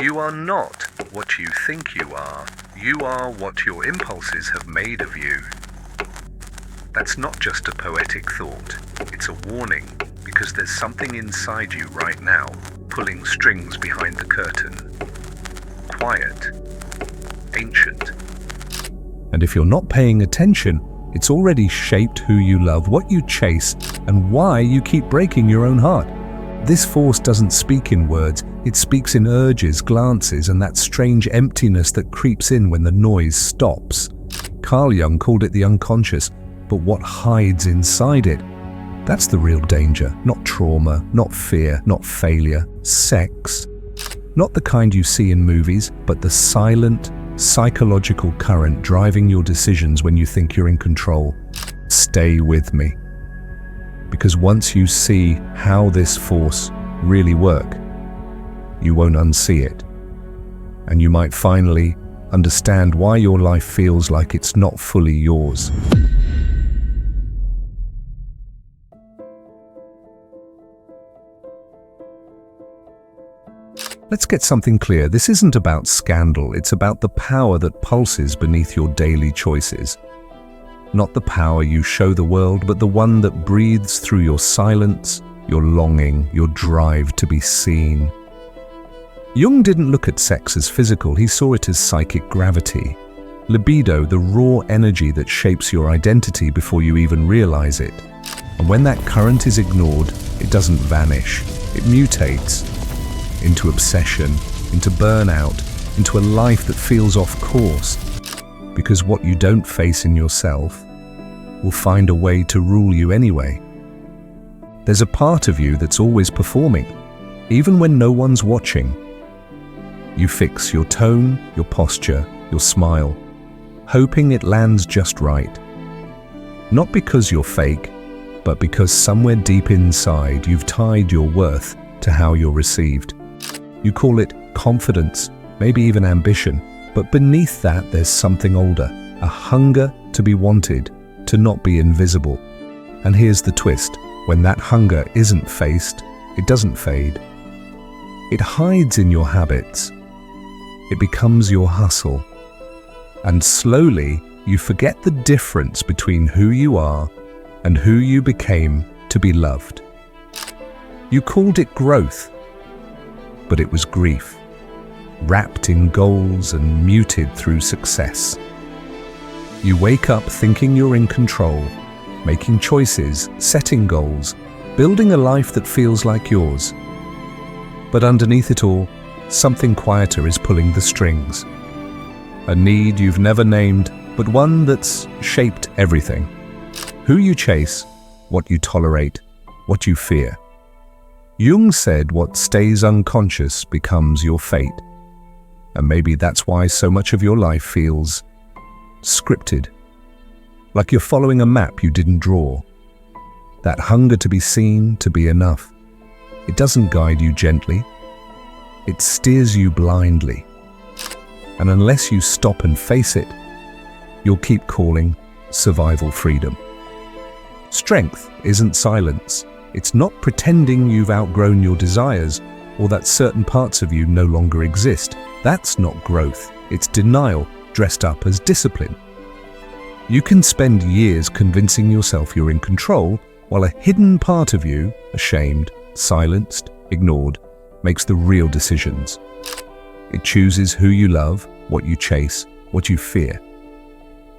You are not what you think you are. You are what your impulses have made of you. That's not just a poetic thought. It's a warning, because there's something inside you right now, pulling strings behind the curtain. Quiet. Ancient. And if you're not paying attention, it's already shaped who you love, what you chase, and why you keep breaking your own heart. This force doesn't speak in words, it speaks in urges, glances, and that strange emptiness that creeps in when the noise stops. Carl Jung called it the unconscious, but what hides inside it? That's the real danger, not trauma, not fear, not failure, sex. Not the kind you see in movies, but the silent, psychological current driving your decisions when you think you're in control. Stay with me. Because once you see how this force really works, you won't unsee it. And you might finally understand why your life feels like it's not fully yours. Let's get something clear. This isn't about scandal. It's about the power that pulses beneath your daily choices. Not the power you show the world, but the one that breathes through your silence, your longing, your drive to be seen. Jung didn't look at sex as physical, he saw it as psychic gravity. Libido, the raw energy that shapes your identity before you even realize it. And when that current is ignored, it doesn't vanish. It mutates into obsession, into burnout, into a life that feels off course. Because what you don't face in yourself will find a way to rule you anyway. There's a part of you that's always performing, even when no one's watching. You fix your tone, your posture, your smile, hoping it lands just right. Not because you're fake, but because somewhere deep inside you've tied your worth to how you're received. You call it confidence, maybe even ambition, but beneath that there's something older, a hunger to be wanted, to not be invisible. And here's the twist, when that hunger isn't faced, it doesn't fade. It hides in your habits. It becomes your hustle. And slowly, you forget the difference between who you are and who you became to be loved. You called it growth, but it was grief, wrapped in goals and muted through success. You wake up thinking you're in control, making choices, setting goals, building a life that feels like yours. But underneath it all, something quieter is pulling the strings. A need you've never named, but one that's shaped everything. Who you chase, what you tolerate, what you fear. Jung said what stays unconscious becomes your fate. And maybe that's why so much of your life feels scripted. Like you're following a map you didn't draw. That hunger to be seen, to be enough. It doesn't guide you gently. It steers you blindly. And unless you stop and face it, you'll keep calling survival freedom. Strength isn't silence. It's not pretending you've outgrown your desires or that certain parts of you no longer exist. That's not growth. It's denial dressed up as discipline. You can spend years convincing yourself you're in control while a hidden part of you, ashamed, silenced, ignored, makes the real decisions. It chooses who you love, what you chase, what you fear.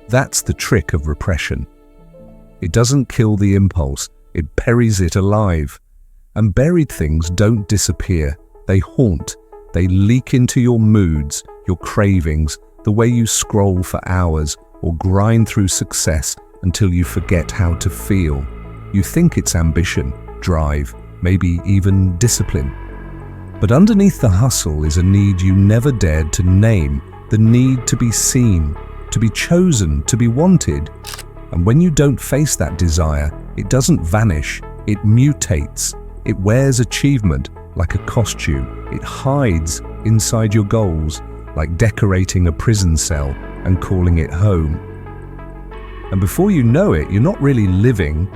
That's the trick of repression. It doesn't kill the impulse, it buries it alive. And buried things don't disappear, they haunt, they leak into your moods, your cravings, the way you scroll for hours or grind through success until you forget how to feel. You think it's ambition, drive, maybe even discipline. But underneath the hustle is a need you never dared to name, the need to be seen, to be chosen, to be wanted. And when you don't face that desire, it doesn't vanish, it mutates. It wears achievement like a costume. It hides inside your goals, like decorating a prison cell and calling it home. And before you know it, you're not really living,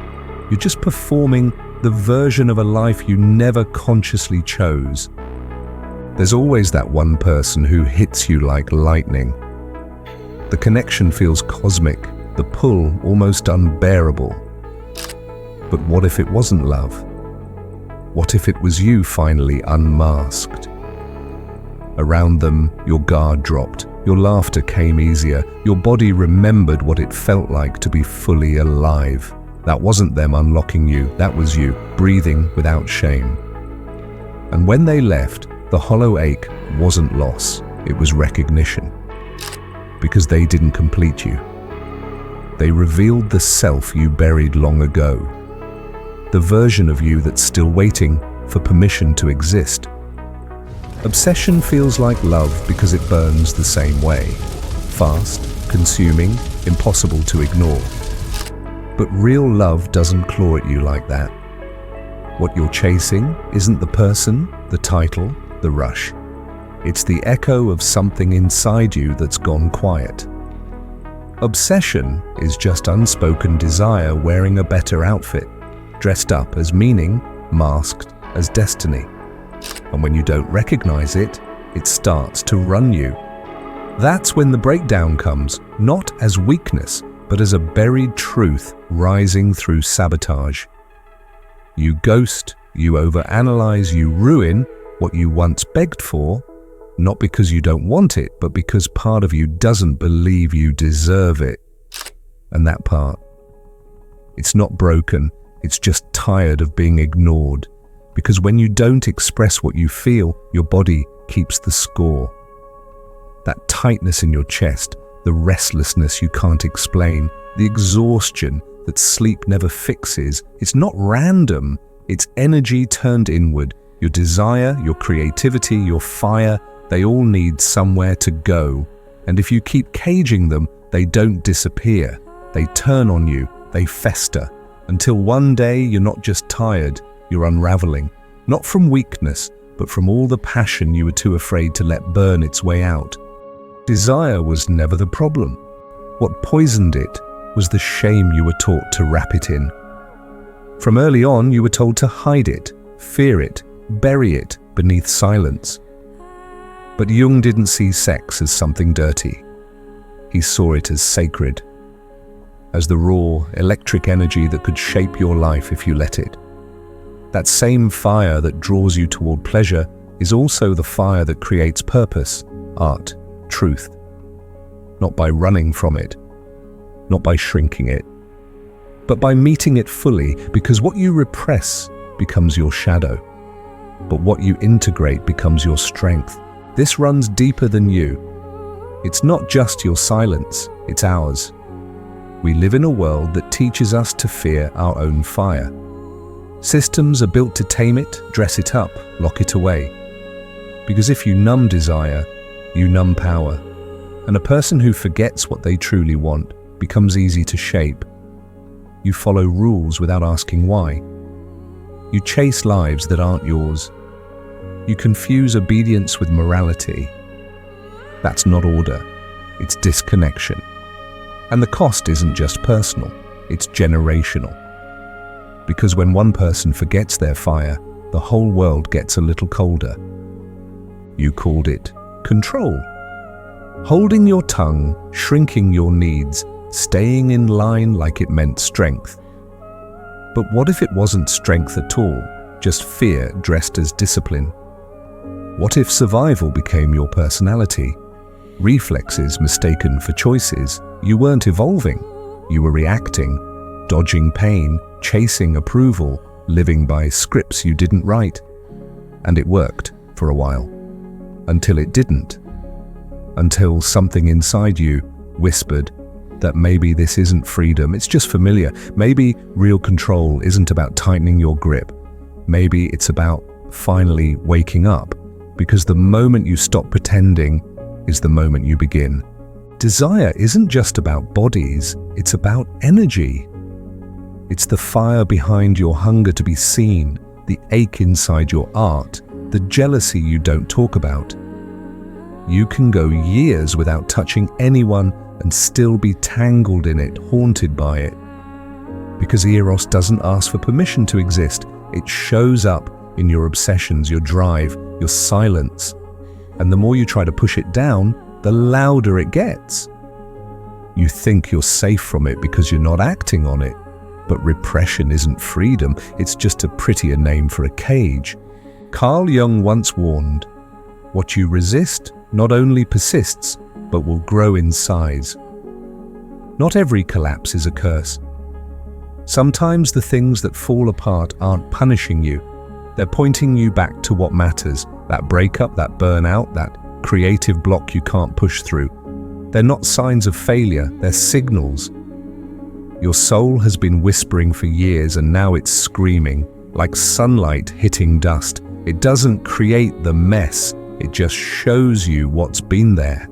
you're just performing the version of a life you never consciously chose. There's always that one person who hits you like lightning. The connection feels cosmic, the pull almost unbearable. But what if it wasn't love? What if it was you finally unmasked? Around them, your guard dropped, your laughter came easier, your body remembered what it felt like to be fully alive. That wasn't them unlocking you, that was you, breathing without shame. And when they left, the hollow ache wasn't loss, it was recognition. Because they didn't complete you. They revealed the self you buried long ago. The version of you that's still waiting for permission to exist. Obsession feels like love because it burns the same way. Fast, consuming, impossible to ignore. But real love doesn't claw at you like that. What you're chasing isn't the person, the title, the rush. It's the echo of something inside you that's gone quiet. Obsession is just unspoken desire wearing a better outfit, dressed up as meaning, masked as destiny. And when you don't recognize it, it starts to run you. That's when the breakdown comes, not as weakness, but as a buried truth rising through sabotage. You ghost, you overanalyze, you ruin what you once begged for, not because you don't want it, but because part of you doesn't believe you deserve it. And that part, it's not broken, it's just tired of being ignored. Because when you don't express what you feel, your body keeps the score. That tightness in your chest, the restlessness you can't explain, the exhaustion that sleep never fixes, it's not random, it's energy turned inward. Your desire, your creativity, your fire, they all need somewhere to go. And if you keep caging them, they don't disappear. They turn on you, they fester, until one day you're not just tired, you're unraveling. Not from weakness, but from all the passion you were too afraid to let burn its way out. Desire was never the problem. What poisoned it was the shame you were taught to wrap it in. From early on, you were told to hide it, fear it, bury it beneath silence. But Jung didn't see sex as something dirty. He saw it as sacred, as the raw, electric energy that could shape your life if you let it. That same fire that draws you toward pleasure is also the fire that creates purpose, art, truth. Not by running from it, not by shrinking it, but by meeting it fully, because what you repress becomes your shadow. But what you integrate becomes your strength. This runs deeper than you. It's not just your silence, it's ours. We live in a world that teaches us to fear our own fire. Systems are built to tame it, dress it up, lock it away. Because if you numb desire, you numb power. And a person who forgets what they truly want becomes easy to shape. You follow rules without asking why. You chase lives that aren't yours. You confuse obedience with morality. That's not order, it's disconnection. And the cost isn't just personal, it's generational. Because when one person forgets their fire, the whole world gets a little colder. You called it control. Holding your tongue, shrinking your needs, staying in line like it meant strength. But what if it wasn't strength at all, just fear dressed as discipline? What if survival became your personality? Reflexes mistaken for choices. You weren't evolving. You were reacting, dodging pain, chasing approval, living by scripts you didn't write. And it worked for a while. Until it didn't. Until something inside you whispered that maybe this isn't freedom, it's just familiar. Maybe real control isn't about tightening your grip. Maybe it's about finally waking up. Because the moment you stop pretending is the moment you begin. Desire isn't just about bodies, it's about energy. It's the fire behind your hunger to be seen, the ache inside your art, the jealousy you don't talk about. You can go years without touching anyone and still be tangled in it, haunted by it. Because Eros doesn't ask for permission to exist, it shows up in your obsessions, your drive, your silence, And the more you try to push it down, the louder it gets. You think you're safe from it because you're not acting on it. But repression isn't freedom, it's just a prettier name for a cage. Carl Jung once warned, "What you resist not only persists, but will grow in size." Not every collapse is a curse. Sometimes the things that fall apart aren't punishing you. They're pointing you back to what matters. That breakup, that burnout, that creative block you can't push through. They're not signs of failure, they're signals. Your soul has been whispering for years and now it's screaming, like sunlight hitting dust. It doesn't create the mess, it just shows you what's been there.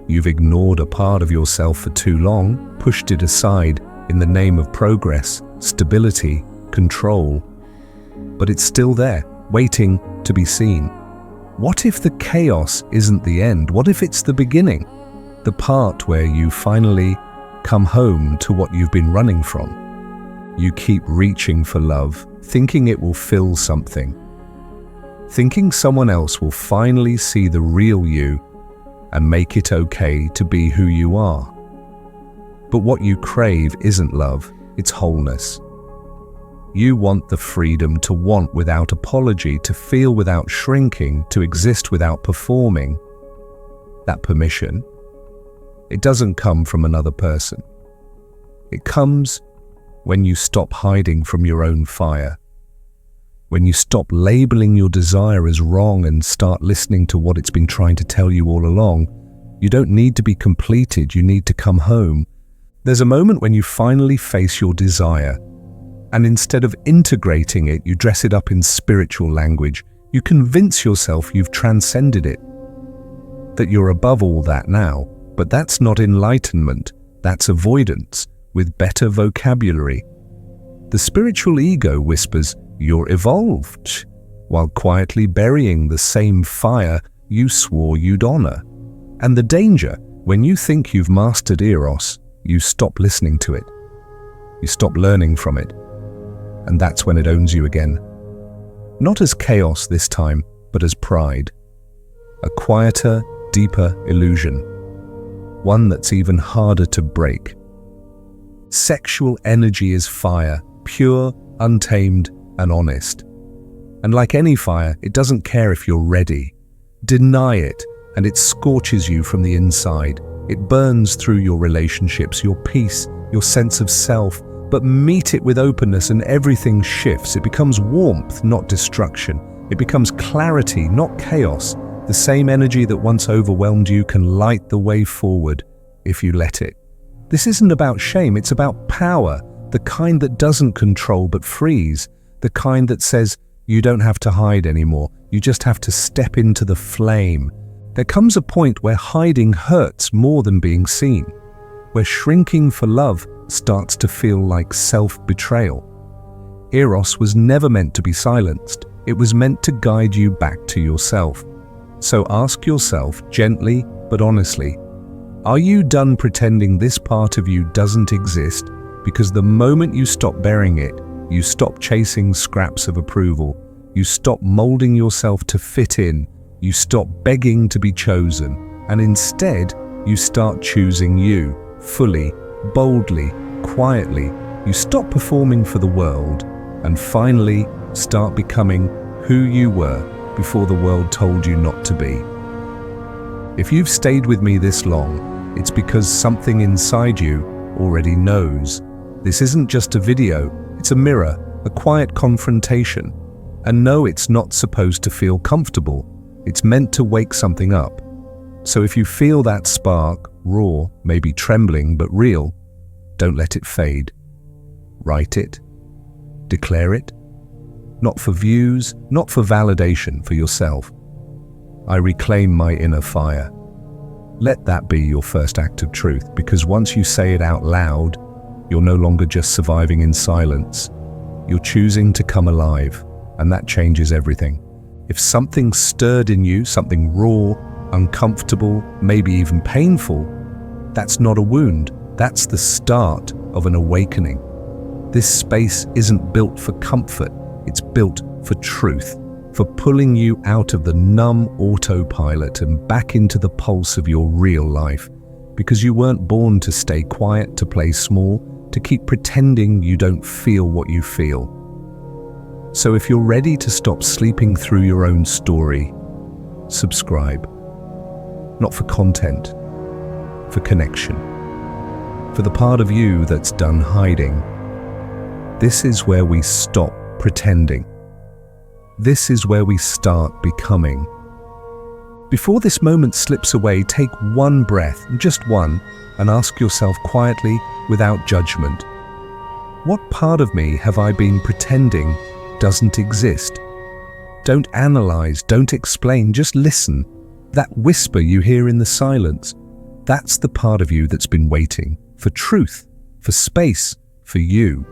You've ignored a part of yourself for too long, pushed it aside in the name of progress, stability, control. But it's still there, waiting to be seen. What if the chaos isn't the end? What if it's the beginning? The part where you finally come home to what you've been running from. You keep reaching for love, thinking it will fill something. Thinking someone else will finally see the real you and make it okay to be who you are. But what you crave isn't love, it's wholeness. You want the freedom to want without apology, to feel without shrinking, to exist without performing. That permission, it doesn't come from another person. It comes when you stop hiding from your own fire. When you stop labeling your desire as wrong and start listening to what it's been trying to tell you all along. You don't need to be completed, you need to come home. There's a moment when you finally face your desire, and instead of integrating it, you dress it up in spiritual language. You convince yourself you've transcended it, that you're above all that now. But that's not enlightenment, that's avoidance, with better vocabulary. The spiritual ego whispers, "You're evolved," while quietly burying the same fire you swore you'd honor. And the danger, when you think you've mastered Eros, you stop listening to it. You stop learning from it. And that's when it owns you again. Not as chaos this time, but as pride. A quieter, deeper illusion. One that's even harder to break. Sexual energy is fire, pure, untamed, and honest. And like any fire, it doesn't care if you're ready. Deny it, and it scorches you from the inside. It burns through your relationships, your peace, your sense of self. But meet it with openness and everything shifts. It becomes warmth, not destruction. It becomes clarity, not chaos. The same energy that once overwhelmed you can light the way forward if you let it. This isn't about shame, it's about power. The kind that doesn't control but frees. The kind that says, you don't have to hide anymore. You just have to step into the flame. There comes a point where hiding hurts more than being seen. Where shrinking for love starts to feel like self-betrayal. Eros was never meant to be silenced. It was meant to guide you back to yourself. So ask yourself gently but honestly, are you done pretending this part of you doesn't exist? Because the moment you stop bearing it, you stop chasing scraps of approval. You stop molding yourself to fit in. You stop begging to be chosen. And instead, you start choosing you, fully, boldly, quietly. You stop performing for the world and finally start becoming who you were before the world told you not to be. If you've stayed with me this long, it's because something inside you already knows. This isn't just a video, it's a mirror, a quiet confrontation. And no, it's not supposed to feel comfortable. It's meant to wake something up. So if you feel that spark, raw, maybe trembling, but real, don't let it fade. Write it. Declare it. Not for views, not for validation, for yourself. I reclaim my inner fire. Let that be your first act of truth, because once you say it out loud, you're no longer just surviving in silence. You're choosing to come alive, and that changes everything. If something stirred in you, something raw, uncomfortable, maybe even painful, that's not a wound. That's the start of an awakening. This space isn't built for comfort, it's built for truth, for pulling you out of the numb autopilot and back into the pulse of your real life, because you weren't born to stay quiet, to play small, to keep pretending you don't feel what you feel. So if you're ready to stop sleeping through your own story, subscribe. Not for content, for connection. For the part of you that's done hiding. This is where we stop pretending. This is where we start becoming. Before this moment slips away, take one breath, just one, and ask yourself quietly, without judgment, what part of me have I been pretending doesn't exist? Don't analyze, don't explain, just listen. That whisper you hear in the silence, that's the part of you that's been waiting for truth, for space, for you.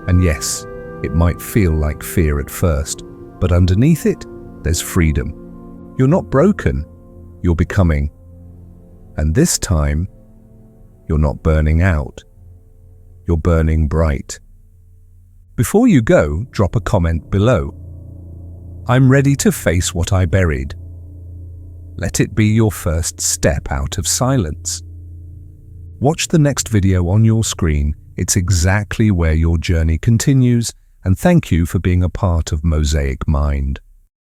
And yes, it might feel like fear at first, but underneath it, there's freedom. You're not broken, you're becoming. And this time, you're not burning out. You're burning bright. Before you go, drop a comment below. I'm ready to face what I buried. Let it be your first step out of silence. Watch the next video on your screen. It's exactly where your journey continues, and thank you for being a part of Mosaic Mind.